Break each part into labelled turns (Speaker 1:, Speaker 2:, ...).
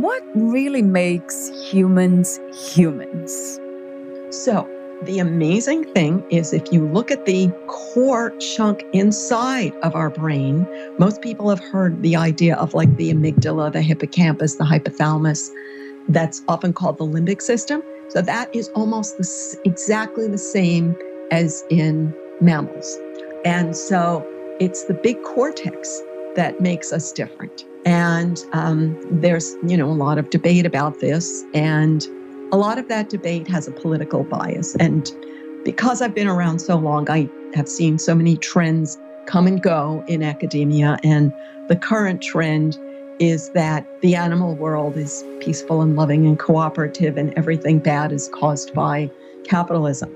Speaker 1: what really makes humans humans?
Speaker 2: So the amazing thing is if you look at the core chunk inside of our brain, most people have heard the idea of like the amygdala, the hippocampus, the hypothalamus. That's often called the limbic system. So that is almost exactly the same as in mammals. And so it's the big cortex that makes us different. And there's, a lot of debate about this. And a lot of that debate has a political bias. And because I've been around so long, I have seen so many trends come and go in academia. And the current trend is that the animal world is peaceful and loving and cooperative, and everything bad is caused by capitalism.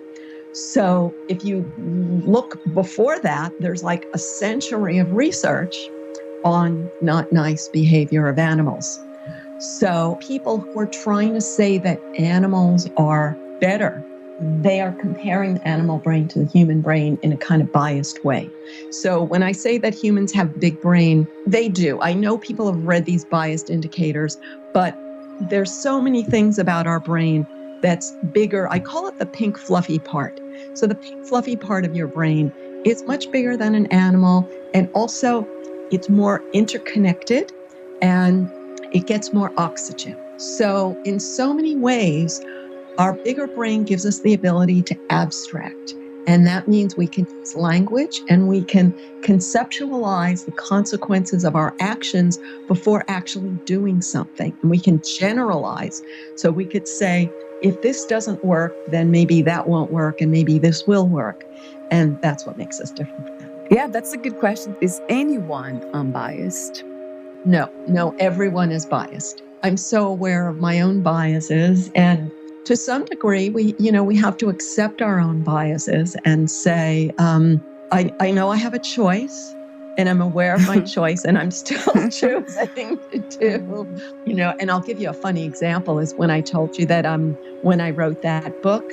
Speaker 2: So if you look before that, there's like a century of research on not nice behavior of animals. So people who are trying to say that animals are better, they are comparing the animal brain to the human brain in a kind of biased way. So when I say that humans have big brain, they do. I know people have read these biased indicators, but there's so many things about our brain that's bigger. I call it the pink fluffy part. So the pink fluffy part of your brain is much bigger than an animal, and also it's more interconnected and it gets more oxygen. So in so many ways, our bigger brain gives us the ability to abstract. And that means we can use language and we can conceptualize the consequences of our actions before actually doing something. And we can generalize. So we could say, if this doesn't work, then maybe that won't work and maybe this will work. And that's what makes us different.
Speaker 1: Yeah, that's a good question. Is anyone unbiased?
Speaker 2: No, everyone is biased. I'm so aware of my own biases, and to some degree, we have to accept our own biases and say, I know I have a choice, and I'm aware of my choice, and I'm still choosing to do, and I'll give you a funny example is when I told you that when I wrote that book,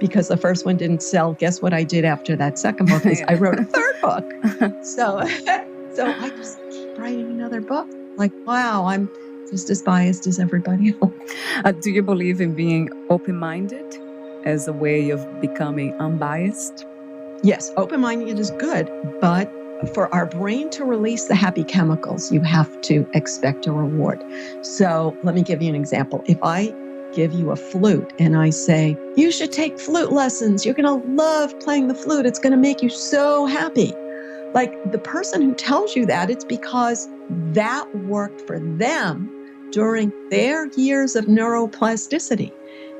Speaker 2: because the first one didn't sell, guess what I did after that second book is I wrote a third book. So I just keep writing another book. Like, wow, I'm just as biased as everybody else.
Speaker 1: Do you believe in being open-minded as a way of becoming unbiased?
Speaker 2: Yes, open-minded is good, but for our brain to release the happy chemicals, you have to expect a reward. So let me give you an example. If I give you a flute and I say, you should take flute lessons. You're going to love playing the flute. It's going to make you so happy. Like the person who tells you that, it's because that worked for them during their years of neuroplasticity.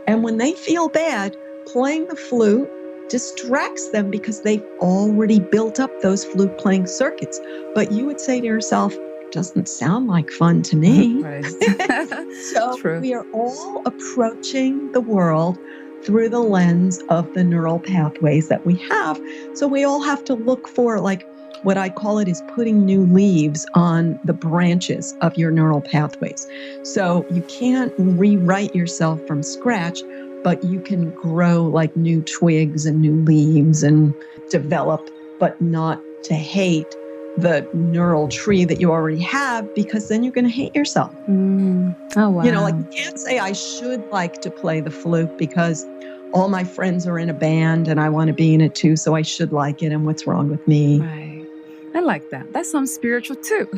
Speaker 2: And when they feel bad, playing the flute distracts them because they've already built up those flute playing circuits. But you would say to yourself, doesn't sound like fun to me.
Speaker 1: Right.
Speaker 2: So
Speaker 1: True.
Speaker 2: We are all approaching the world through the lens of the neural pathways that we have. So we all have to look for, like, what I call it is putting new leaves on the branches of your neural pathways. So you can't rewrite yourself from scratch, but you can grow like new twigs and new leaves and develop, but not to hate the neural tree that you already have, because then you're going to hate yourself.
Speaker 1: Oh, wow.
Speaker 2: Like you can't say I should like to play the flute because all my friends are in a band and I want to be in it too, so I should like it, and what's wrong with me?
Speaker 1: Right. I like that. That sounds spiritual too.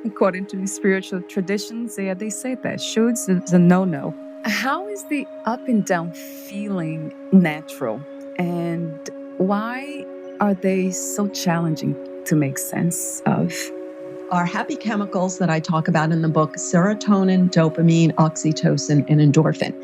Speaker 1: According to the spiritual traditions, they say that shoulds is a no-no. How is the up and down feeling natural, and why are they so challenging to make sense of?
Speaker 2: Our happy chemicals that I talk about in the book, serotonin, dopamine, oxytocin, and endorphin.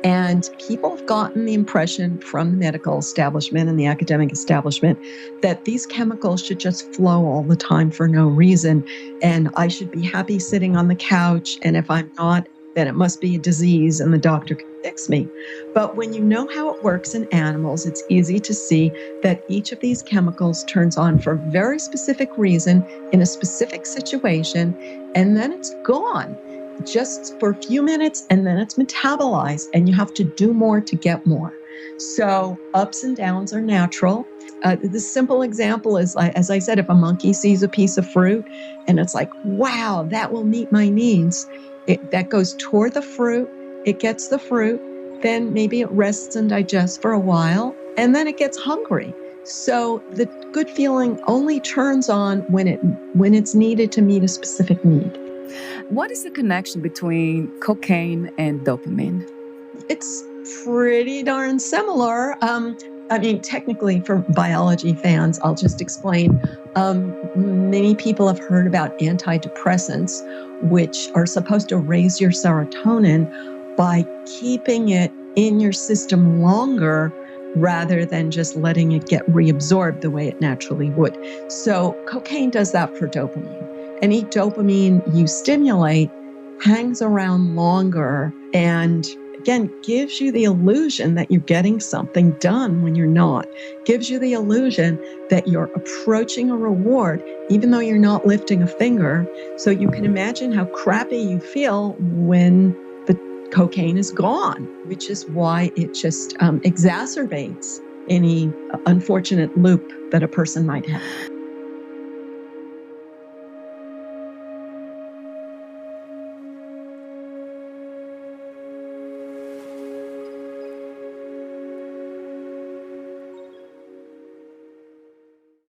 Speaker 2: And people have gotten the impression from the medical establishment and the academic establishment that these chemicals should just flow all the time for no reason. And I should be happy sitting on the couch. And if I'm not, then it must be a disease and the doctor can fix me. But when you know how it works in animals, it's easy to see that each of these chemicals turns on for a very specific reason in a specific situation, and then it's gone just for a few minutes, and then it's metabolized, and you have to do more to get more. So ups and downs are natural. The simple example is, as I said, if a monkey sees a piece of fruit and it's like, wow, that will meet my needs, that goes toward the fruit. It gets the fruit, then maybe it rests and digests for a while, and then it gets hungry. So the good feeling only turns on when it's needed to meet a specific need.
Speaker 1: What is the connection between cocaine and dopamine?
Speaker 2: It's pretty darn similar. Technically, for biology fans, I'll just explain. Many people have heard about antidepressants, which are supposed to raise your serotonin by keeping it in your system longer rather than just letting it get reabsorbed the way it naturally would. So cocaine does that for dopamine. Any dopamine you stimulate hangs around longer and again, gives you the illusion that you're getting something done when you're not. Gives you the illusion that you're approaching a reward, even though you're not lifting a finger. So you can imagine how crappy you feel when the cocaine is gone, which is why it just exacerbates any unfortunate loop that a person might have.